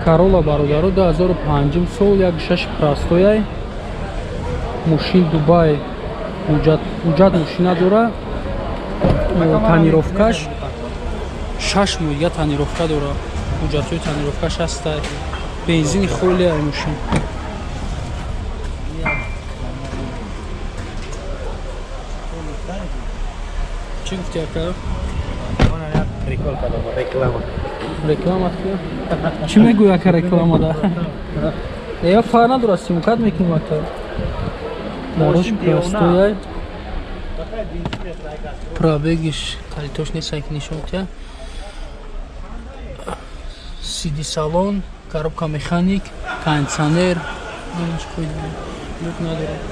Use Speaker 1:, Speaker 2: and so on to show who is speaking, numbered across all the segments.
Speaker 1: Corolla бародаро 2005 сол 1.6 простояй. Мошин Дубай. Ҳуҷҷат мошина дора. Тонировкаш 6 моҳ я тонировка дора. Ҳуҷҷатҳои тонировкаш ҳаст. Бензини холе ай мошин. Чӣ гуфти ака? Реклама кия? Чӣ мегӯй ака рекламада? Я фарқ надорад симкарт мекунем ака. Морош простояй. Пробегиш калитош нестан ки нишон тия. CD салон, коробка механик, кондиционер. Люк надорад.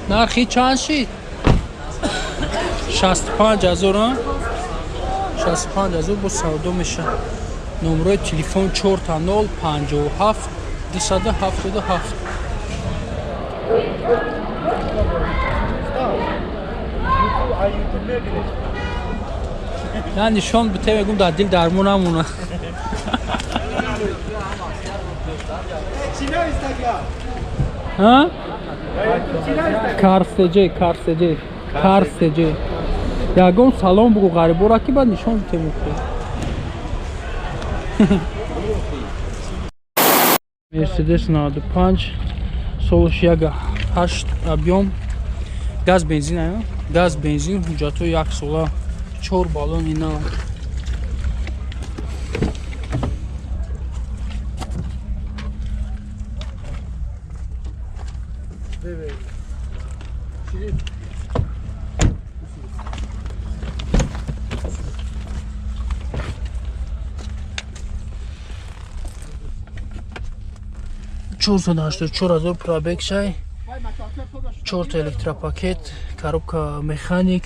Speaker 1: Нархи чанд шид? 65000 65000 бо савдо меша. Номерои телефон 400 57 277. Я нишон бите мегум дар дил дармон намона. Карсеҷе. Ягон салом бугу ғарибора ки баъд нишон бите мекунем. Mercedes 95 солиш 1.8 объем. Газ бензин ая? Газ бензин ҳуҷҷатҳои 1 сола 4 баллон ина. $484,000 пробег шай. 4 электропакет, коробка механик.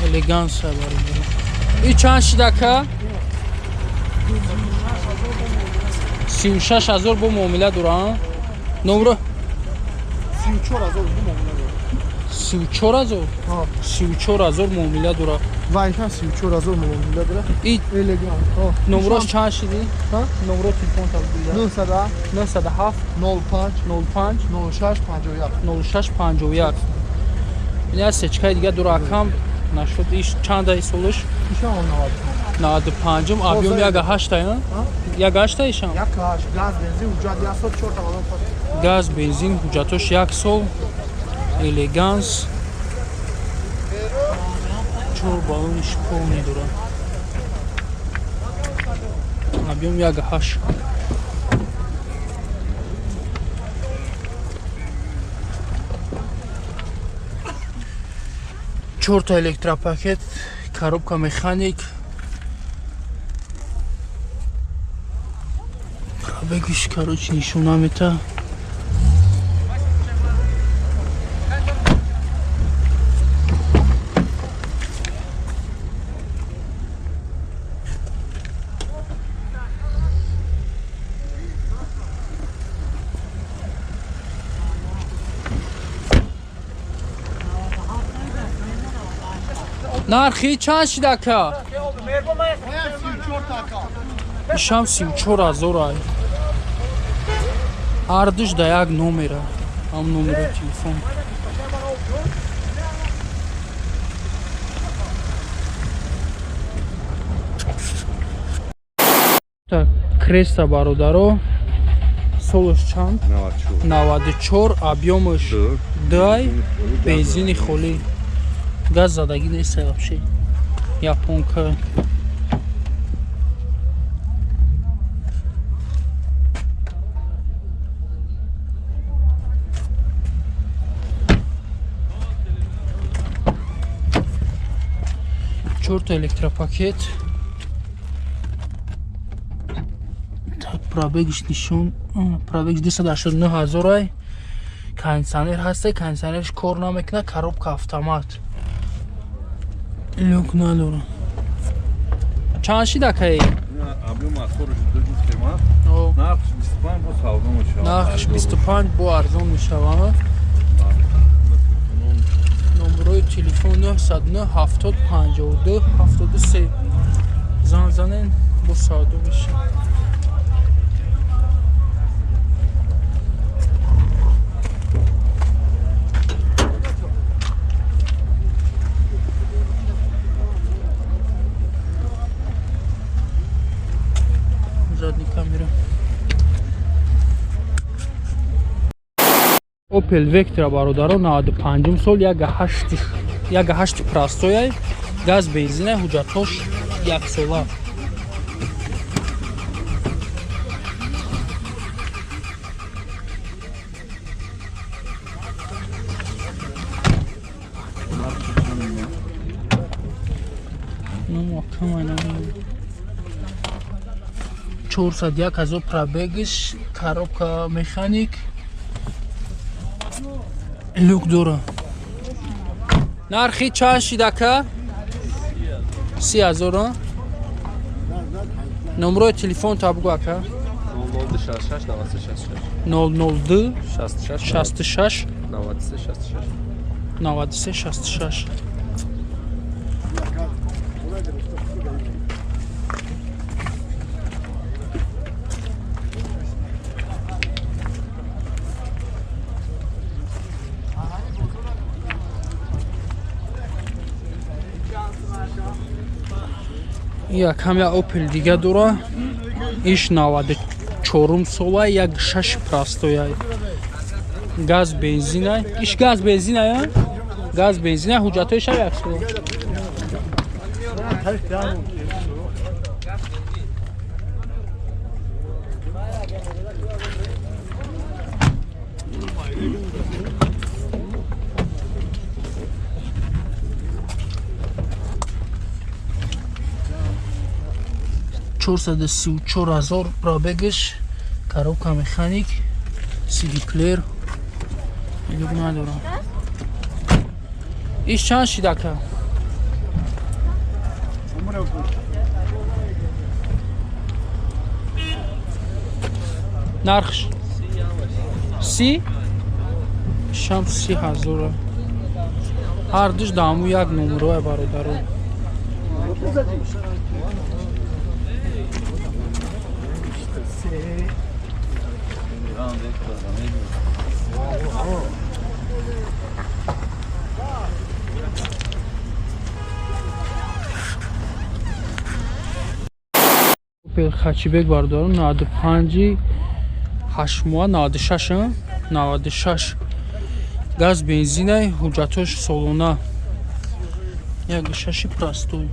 Speaker 1: Элеганс барибар. И чанд шидака? 36,000 бо муомила дора. Номро
Speaker 2: 34,000 бо муомила дора.
Speaker 1: 34,000? 34,000 муомила дора.
Speaker 2: Вайта 34,000 муомила дора.
Speaker 1: И
Speaker 2: элегант.
Speaker 1: номрош чанд шиди? Номро телефон табдил. 907
Speaker 2: 05
Speaker 1: 05
Speaker 2: 06 51.
Speaker 1: 0651. Я сечкай дига дуракам нашуд иш чанда солиш?
Speaker 2: Ишам
Speaker 1: 95 объем 1.8 ая? 1.8 ишам?
Speaker 2: 1.8 газ бензин ҳуҷҷат 1 сол 4 баллон пас.
Speaker 1: Газ бензин ҳуҷҷатош 1 сол. Элеганс. 4 баллони шполни дора. Объем 1.8. Чорта электропакет, коробка механик. Пробегиш, короче, нишон намета. нархи чанд шид ака? ишам 34,000 ай. ҳардуш да як номера. ҳам номерои телефон. Так, Креста бародаро. Солиш чанд? 94, объемаш 2, бензини холи. Газ задаги нест вообще. Японка. Чорта электропакет. Так, пробегиш нишон. Пробегиш 289,000 ай. Кондиционер ҳаст, кондиционерш кор намекунад, коробка автомат. Люк надора. Чанд шид акаи?
Speaker 3: Объем мотору шуда гуфтема. Нархш 25 бо савдо мешавад.
Speaker 1: Нархш 25 бо арзон мешавад. Номерои номерои телефон 909 70 52 73 зан занен бо савдо бишем. Задний камера. Opel Vectra бародаро 95 сол 1.8 простояй газ бензина ҳуҷҷатҳош 1 сола. Ну, камайна 401 пробегиш, коробка механик, люк дора. Нархи чанд шидака? 30,000. Номерои телефон табгу ака? 002 66 93 66. Якам я Opel дига дура. Иш 94 сола 1.6 простояй. Газ бензина. Иш газ бензина я? Газ бензина ҳуҷҷатоиш 1 сола. $434,000 пробегиш, коробка механик, CD плеер. Люк надорам. Иш чанд шидака? нархш 30 шам 30,000. ҳар душ даму як номероя бародаро. Opel Хачибек бардорам 95 8 96 96 газ бензинай ҳуҷҷатош солона 1.6 простой.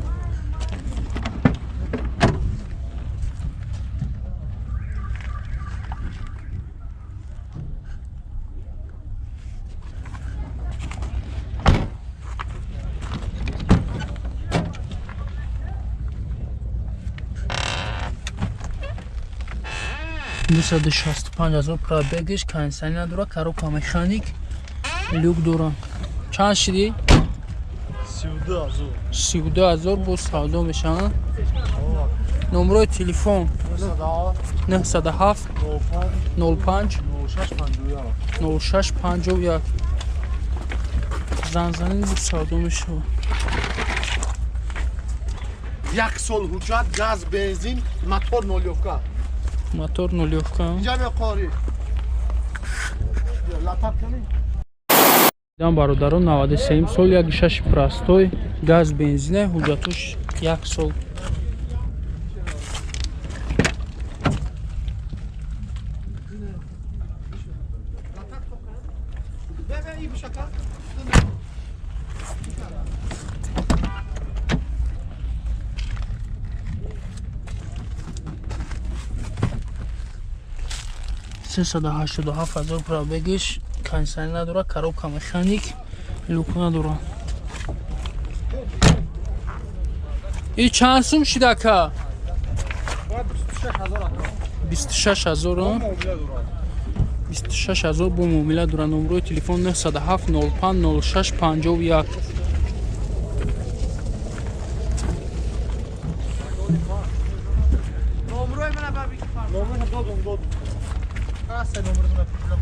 Speaker 1: $265,000 пробегиш, кондиционер надора, коробка механик, люк дора. Чанд шиди? 32,000 бо савдо мешавад. номерои телефон 907 05 0651. зан занен бо савдо мешавад.
Speaker 2: 1 сол ҳуҷҷат, газ, бензин, мотор нолёвка.
Speaker 1: Мотор нолёвка.
Speaker 2: Ҷаме қори. Латаб кунӣ.
Speaker 1: Дам бародарон 97 сол 1.6 простой, газ бензина ҳуҷҷатош 1 сол. $387,000 пробегиш, кондиционер надора, коробка механик, люк надора. И чанд сум шидака? 26,000. 26,000 бо муомила дора. номерои телефон 907 05 06 51.
Speaker 2: Номерои мана баби ки фарқ. Номеро додум. Аса номеро мана пула.